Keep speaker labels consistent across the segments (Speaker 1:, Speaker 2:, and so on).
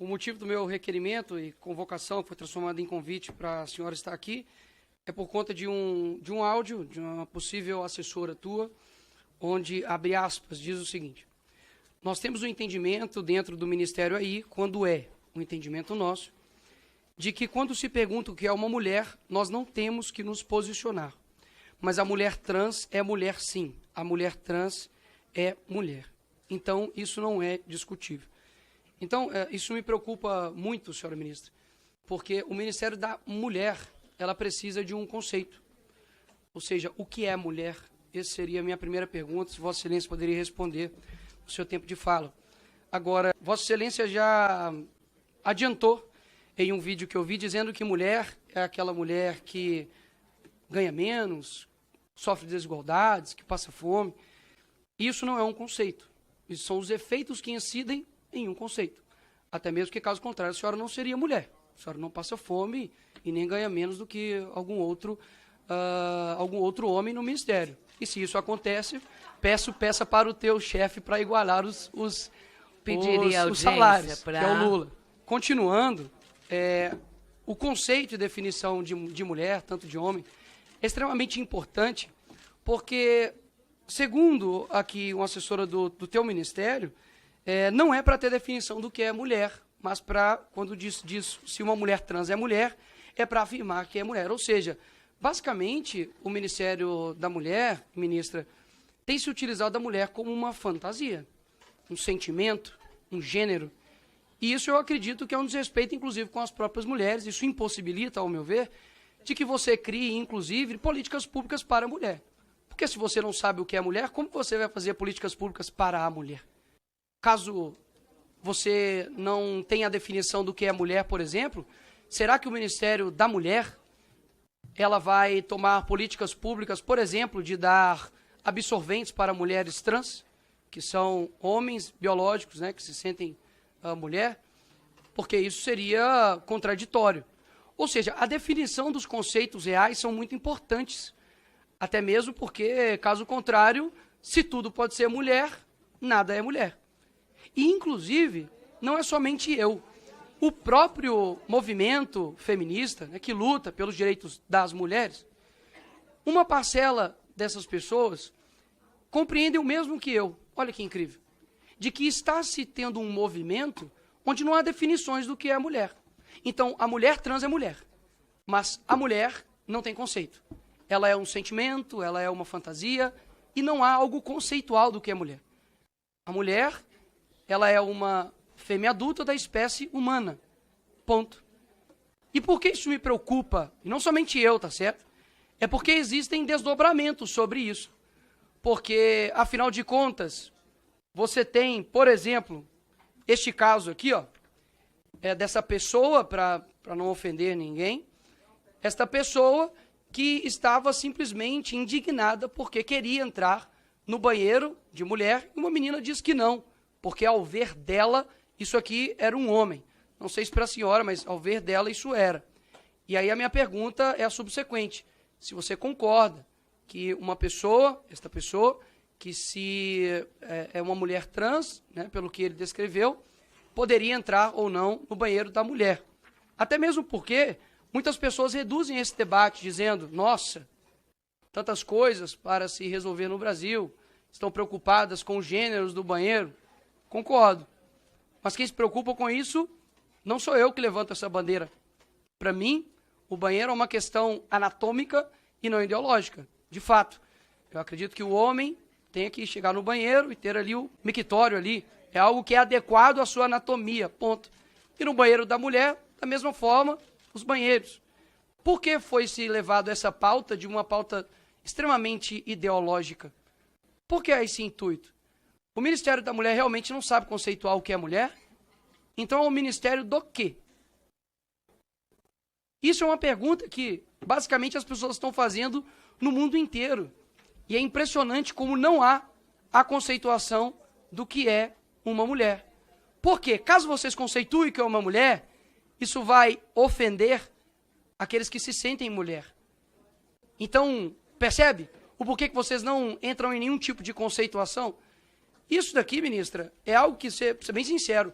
Speaker 1: O motivo do meu requerimento e convocação, que foi transformado em convite para a senhora estar aqui, é por conta de um áudio de uma possível assessora tua, onde, abre aspas, diz o seguinte: nós temos um entendimento dentro do Ministério aí, quando é um entendimento nosso, de que quando se pergunta o que é uma mulher, nós não temos que nos posicionar. Mas a mulher trans é mulher sim, a mulher trans é mulher. Então, isso não é discutível. Então, isso me preocupa muito, senhora ministra, porque o Ministério da Mulher, ela precisa de um conceito. Ou seja, o que é mulher? Essa seria a minha primeira pergunta, se Vossa Excelência poderia responder no seu tempo de fala. Agora, Vossa Excelência já adiantou em um vídeo que eu vi, dizendo que mulher é aquela mulher que ganha menos, sofre desigualdades, que passa fome. Isso não é um conceito. Isso são os efeitos que incidem em um conceito. Até mesmo que, caso contrário, a senhora não seria mulher. A senhora não passa fome e nem ganha menos do que algum outro homem no Ministério. E se isso acontece, peça para o teu chefe para igualar os salários, que é o Lula. Continuando, o conceito e definição de mulher, tanto de homem, é extremamente importante, porque, segundo aqui uma assessora do teu ministério, não é para ter definição do que é mulher, mas para, quando diz se uma mulher trans é mulher, é para afirmar que é mulher. Ou seja, basicamente, o Ministério da Mulher, ministra, tem se utilizado da mulher como uma fantasia, um sentimento, um gênero. E isso eu acredito que é um desrespeito, inclusive, com as próprias mulheres. Isso impossibilita, ao meu ver, de que você crie, inclusive, políticas públicas para a mulher. Porque se você não sabe o que é mulher, como você vai fazer políticas públicas para a mulher? Caso você não tenha a definição do que é mulher, por exemplo, será que o Ministério da Mulher ela vai tomar políticas públicas, por exemplo, de dar absorventes para mulheres trans, que são homens biológicos, né, que se sentem mulher? Porque isso seria contraditório. Ou seja, a definição dos conceitos reais são muito importantes, até mesmo porque, caso contrário, se tudo pode ser mulher, nada é mulher. E, inclusive, não é somente eu. O próprio movimento feminista, né, que luta pelos direitos das mulheres, uma parcela dessas pessoas compreendem o mesmo que eu. Olha que incrível. De que está se tendo um movimento onde não há definições do que é mulher. Então, a mulher trans é mulher, mas a mulher não tem conceito. Ela é um sentimento, ela é uma fantasia, e não há algo conceitual do que é mulher. A mulher, ela é uma fêmea adulta da espécie humana. Ponto. E por que isso me preocupa? E não somente eu, tá certo? É porque existem desdobramentos sobre isso. Porque, afinal de contas, você tem, por exemplo, este caso aqui, ó, dessa pessoa, para não ofender ninguém, esta pessoa que estava simplesmente indignada porque queria entrar no banheiro de mulher e uma menina diz que não, porque ao ver dela, isso aqui era um homem. Não sei se para a senhora, mas ao ver dela isso era. E aí a minha pergunta é a subsequente. Se você concorda que esta pessoa, que se é uma mulher trans, né, pelo que ele descreveu, poderia entrar ou não no banheiro da mulher. Até mesmo porque muitas pessoas reduzem esse debate dizendo, nossa, tantas coisas para se resolver no Brasil, estão preocupadas com os gêneros do banheiro. Concordo. Mas quem se preocupa com isso, não sou eu que levanto essa bandeira. Para mim, o banheiro é uma questão anatômica e não ideológica. De fato, eu acredito que o homem tenha que chegar no banheiro e ter ali o mictório ali. É algo que é adequado à sua anatomia, ponto. E no banheiro da mulher, da mesma forma, os banheiros. Por que foi se levado essa pauta de uma pauta extremamente ideológica? Por que é esse intuito? O Ministério da Mulher realmente não sabe conceituar o que é mulher? Então é o Ministério do quê? Isso é uma pergunta que, basicamente, as pessoas estão fazendo no mundo inteiro. E é impressionante como não há a conceituação do que é uma mulher. Por quê? Caso vocês conceituem o que é uma mulher, isso vai ofender aqueles que se sentem mulher. Então, percebe o porquê que vocês não entram em nenhum tipo de conceituação? Isso daqui, ministra, é algo que, ser bem sincero,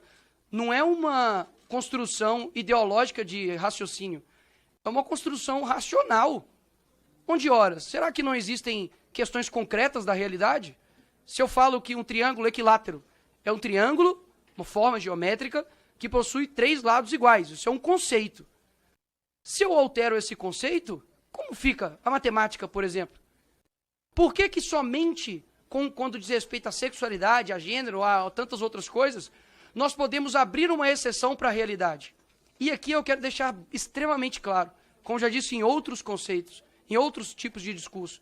Speaker 1: não é uma construção ideológica de raciocínio. É uma construção racional. Onde, ora, será que não existem questões concretas da realidade? Se eu falo que um triângulo equilátero é um triângulo, uma forma geométrica, que possui 3 lados iguais. Isso é um conceito. Se eu altero esse conceito, como fica a matemática, por exemplo? Por que que somente quando diz respeito à sexualidade, a gênero, a tantas outras coisas, nós podemos abrir uma exceção para a realidade? E aqui eu quero deixar extremamente claro, como já disse em outros conceitos, em outros tipos de discurso,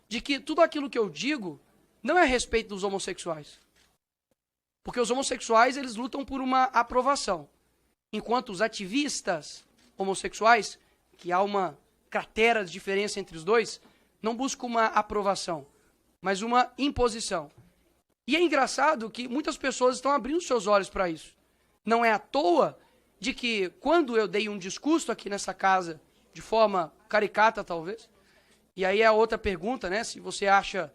Speaker 1: de que tudo aquilo que eu digo não é a respeito dos homossexuais. Porque os homossexuais, eles lutam por uma aprovação. Enquanto os ativistas homossexuais, que há uma cratera de diferença entre os dois, não buscam uma aprovação, mas uma imposição. E é engraçado que muitas pessoas estão abrindo seus olhos para isso. Não é à toa de que, quando eu dei um discurso aqui nessa casa, de forma caricata talvez, e aí é a outra pergunta, né, se você acha,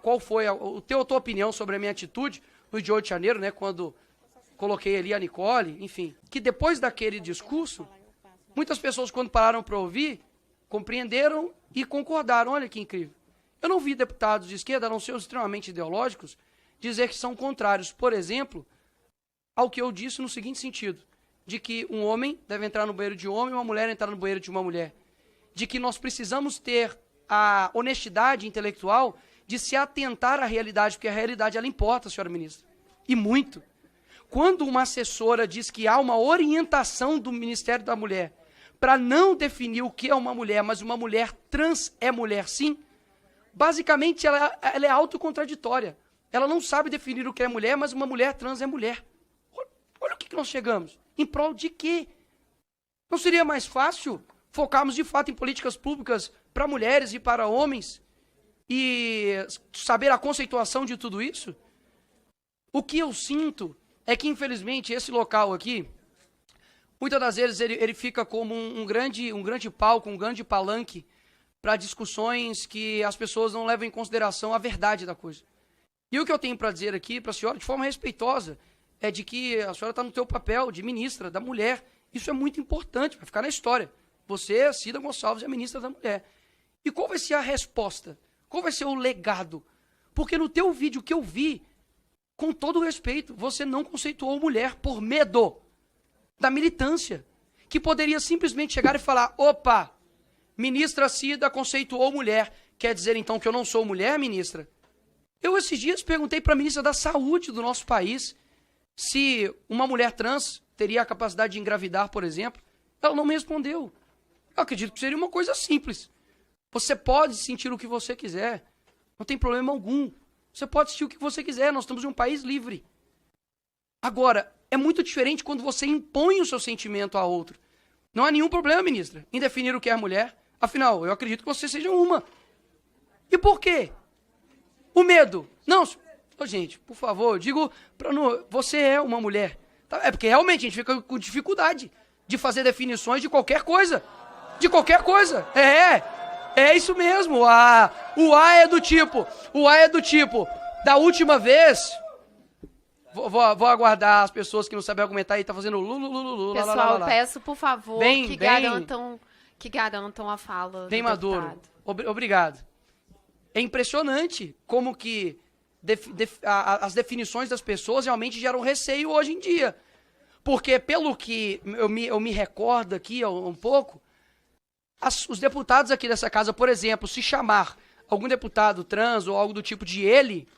Speaker 1: qual foi a tua opinião sobre a minha atitude no dia 8 de janeiro, né, quando coloquei ali a Nicole, enfim, que depois daquele discurso, muitas pessoas, quando pararam para ouvir, compreenderam e concordaram. Olha que incrível. Eu não vi deputados de esquerda, a não ser os extremamente ideológicos, dizer que são contrários, por exemplo, ao que eu disse no seguinte sentido, de que um homem deve entrar no banheiro de homem e uma mulher entrar no banheiro de uma mulher. De que nós precisamos ter a honestidade intelectual de se atentar à realidade, porque a realidade, ela importa, senhora ministra. E muito. Quando uma assessora diz que há uma orientação do Ministério da Mulher para não definir o que é uma mulher, mas uma mulher trans é mulher sim, basicamente ela é autocontraditória. Ela não sabe definir o que é mulher, mas uma mulher trans é mulher. Olha o que nós chegamos. Em prol de quê? Não seria mais fácil focarmos de fato em políticas públicas para mulheres e para homens e saber a conceituação de tudo isso? O que eu sinto é que, infelizmente, esse local aqui, muitas das vezes ele fica como um grande palco, um grande palanque para discussões que as pessoas não levam em consideração a verdade da coisa. E o que eu tenho para dizer aqui para a senhora, de forma respeitosa, é de que a senhora está no teu papel de ministra da mulher. Isso é muito importante, vai ficar na história. Você, Cida Gonçalves, é a ministra da mulher. E qual vai ser a resposta? Qual vai ser o legado? Porque no teu vídeo que eu vi, com todo respeito, você não conceituou mulher por medo da militância, que poderia simplesmente chegar e falar, opa, ministra Cida conceituou mulher, quer dizer então que eu não sou mulher, ministra? Eu esses dias perguntei para a ministra da Saúde do nosso país se uma mulher trans teria a capacidade de engravidar, por exemplo. Ela não me respondeu. Eu acredito que seria uma coisa simples. Você pode sentir o que você quiser, não tem problema algum. Você pode sentir o que você quiser, nós estamos em um país livre. Agora, é muito diferente quando você impõe o seu sentimento a outro. Não há nenhum problema, ministra, em definir o que é mulher. Afinal, eu acredito que você seja uma. E por quê? O medo. Não, gente, por favor, eu digo, você é uma mulher. É porque realmente a gente fica com dificuldade de fazer definições de qualquer coisa. De qualquer coisa. É isso mesmo. O A é do tipo, da última vez... Vou aguardar as pessoas que não sabem argumentar e tá fazendo lulululu.
Speaker 2: Pessoal, peço, por favor, que garantam a fala
Speaker 1: bem
Speaker 2: do
Speaker 1: maduro.
Speaker 2: deputado.
Speaker 1: Obrigado. É impressionante como que as definições das pessoas realmente geram receio hoje em dia. Porque, pelo que eu me recordo aqui um pouco, os deputados aqui dessa casa, por exemplo, se chamar algum deputado trans ou algo do tipo de ele,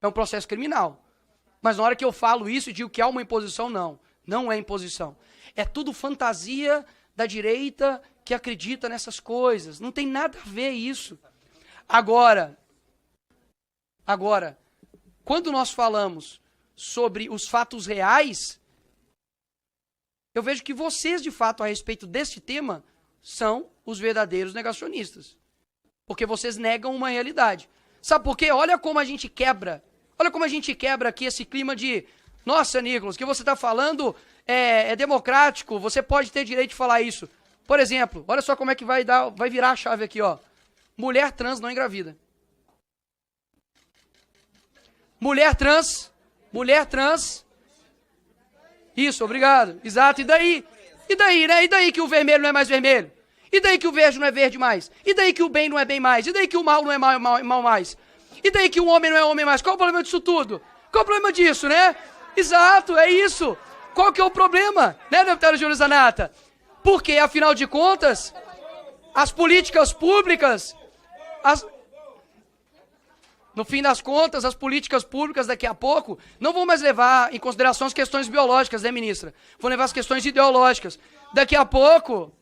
Speaker 1: é um processo criminal. Mas na hora que eu falo isso e digo que há uma imposição, não é imposição. É tudo fantasia da direita que acredita nessas coisas. Não tem nada a ver isso. Agora, quando nós falamos sobre os fatos reais, eu vejo que vocês, de fato, a respeito deste tema, são os verdadeiros negacionistas. Porque vocês negam uma realidade. Sabe por quê? Olha como a gente quebra aqui esse clima de, nossa, Nicolas, o que você está falando é democrático, você pode ter direito de falar isso. Por exemplo, olha só como é que vai virar a chave aqui, ó. Mulher trans não engravida. Mulher trans, Isso, obrigado. Exato. E daí? E daí, né? E daí que o vermelho não é mais vermelho? E daí que o verde não é verde mais? E daí que o bem não é bem mais? E daí que o mal não é mal mais? E daí que o homem não é homem mais? Qual o problema disso tudo? Qual o problema disso, né? Exato, é isso. Qual que é o problema, né, deputada Júlia Zanata? Porque, afinal de contas, as políticas públicas, no fim das contas, as políticas públicas daqui a pouco não vão mais levar em consideração as questões biológicas, né, ministra? Vão levar as questões ideológicas. Daqui a pouco,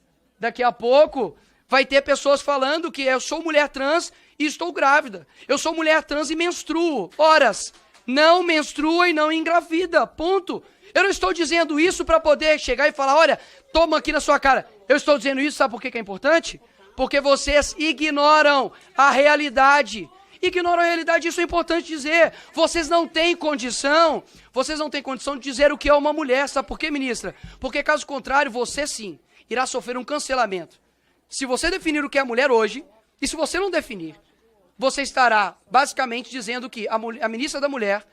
Speaker 1: vai ter pessoas falando que eu sou mulher trans e estou grávida. Eu sou mulher trans e menstruo. Horas, não menstrua e não engravida, ponto. Eu não estou dizendo isso para poder chegar e falar, olha, toma aqui na sua cara. Eu estou dizendo isso, sabe por que é importante? Porque vocês ignoram a realidade. Ignoram a realidade, isso é importante dizer. Vocês não têm condição de dizer o que é uma mulher, sabe por quê, ministra? Porque caso contrário, você sim irá sofrer um cancelamento. Se você definir o que é mulher hoje, e se você não definir, você estará basicamente dizendo que a ministra da Mulher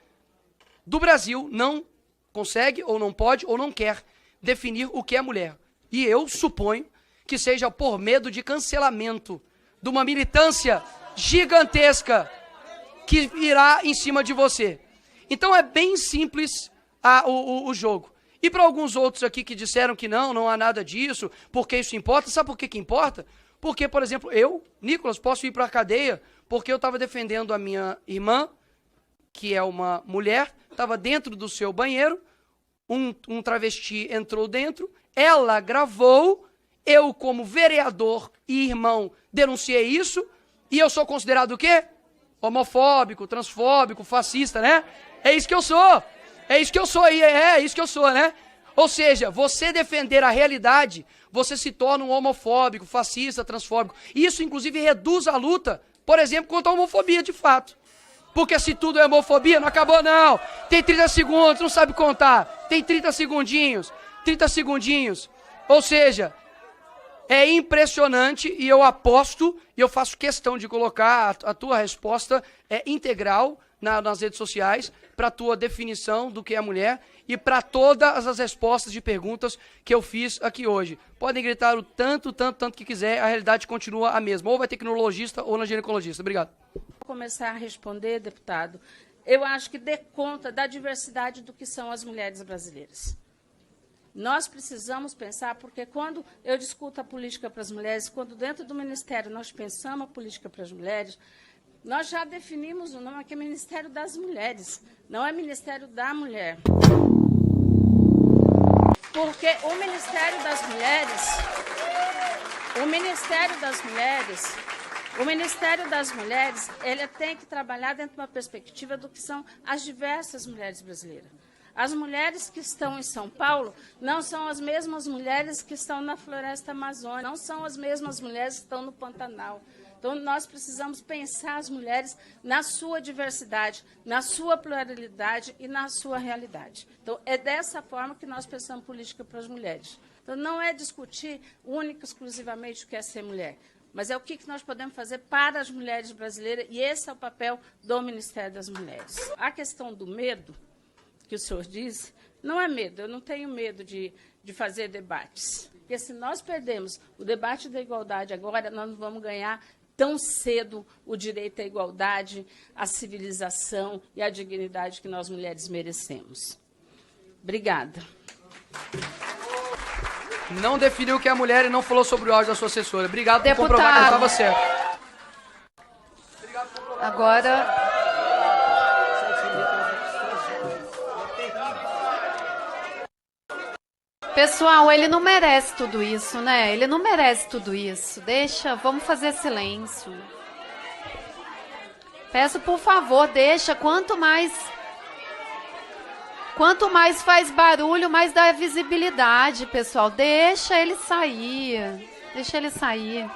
Speaker 1: do Brasil não consegue, ou não pode, ou não quer definir o que é mulher. E eu suponho que seja por medo de cancelamento, de uma militância gigantesca que irá em cima de você. Então é bem simples o jogo. E para alguns outros aqui que disseram que não há nada disso, porque isso importa, sabe por que importa? Porque, por exemplo, eu, Nicolas, posso ir para a cadeia porque eu estava defendendo a minha irmã, que é uma mulher, estava dentro do seu banheiro, um travesti entrou dentro, ela gravou, eu como vereador e irmão denunciei isso, e eu sou considerado o quê? Homofóbico, transfóbico, fascista, né? É isso que eu sou. É isso que eu sou, né? Ou seja, você defender a realidade, você se torna um homofóbico, fascista, transfóbico. Isso, inclusive, reduz a luta, por exemplo, contra a homofobia, de fato. Porque se tudo é homofobia, não acabou, não. Tem 30 segundos, não sabe contar. Tem 30 segundinhos. Ou seja, é impressionante e eu aposto, e eu faço questão de colocar a tua resposta integral nas redes sociais, para a tua definição do que é mulher e para todas as respostas de perguntas que eu fiz aqui hoje. Podem gritar o tanto que quiser, a realidade continua a mesma. Ou vai ter que ir no logista ou na ginecologista. Obrigado.
Speaker 3: Vou começar a responder, deputado. Eu acho que dê conta da diversidade do que são as mulheres brasileiras. Nós precisamos pensar, porque quando eu discuto a política para as mulheres, quando dentro do Ministério nós pensamos a política para as mulheres, nós já definimos o nome, que é Ministério das Mulheres, não é Ministério da Mulher. Porque o Ministério das Mulheres, ele tem que trabalhar dentro de uma perspectiva do que são as diversas mulheres brasileiras. As mulheres que estão em São Paulo não são as mesmas mulheres que estão na floresta amazônica, não são as mesmas mulheres que estão no Pantanal. Então, nós precisamos pensar as mulheres na sua diversidade, na sua pluralidade e na sua realidade. Então, é dessa forma que nós pensamos política para as mulheres. Então, não é discutir única e exclusivamente o que é ser mulher, mas é o que nós podemos fazer para as mulheres brasileiras, e esse é o papel do Ministério das Mulheres. A questão do medo, que o senhor disse, não é medo, eu não tenho medo de fazer debates. Porque se nós perdemos o debate da igualdade agora, nós não vamos ganhar tão cedo o direito à igualdade, à civilização e à dignidade que nós mulheres merecemos. Obrigada.
Speaker 1: Não definiu o que é mulher e não falou sobre o áudio da sua assessora. Obrigado por comprovar que eu estava certo.
Speaker 2: Agora... Pessoal, ele não merece tudo isso, né? Ele não merece tudo isso. Deixa, vamos fazer silêncio. Peço, por favor, deixa. Quanto mais faz barulho, mais dá visibilidade, pessoal. Deixa ele sair. Deixa ele sair.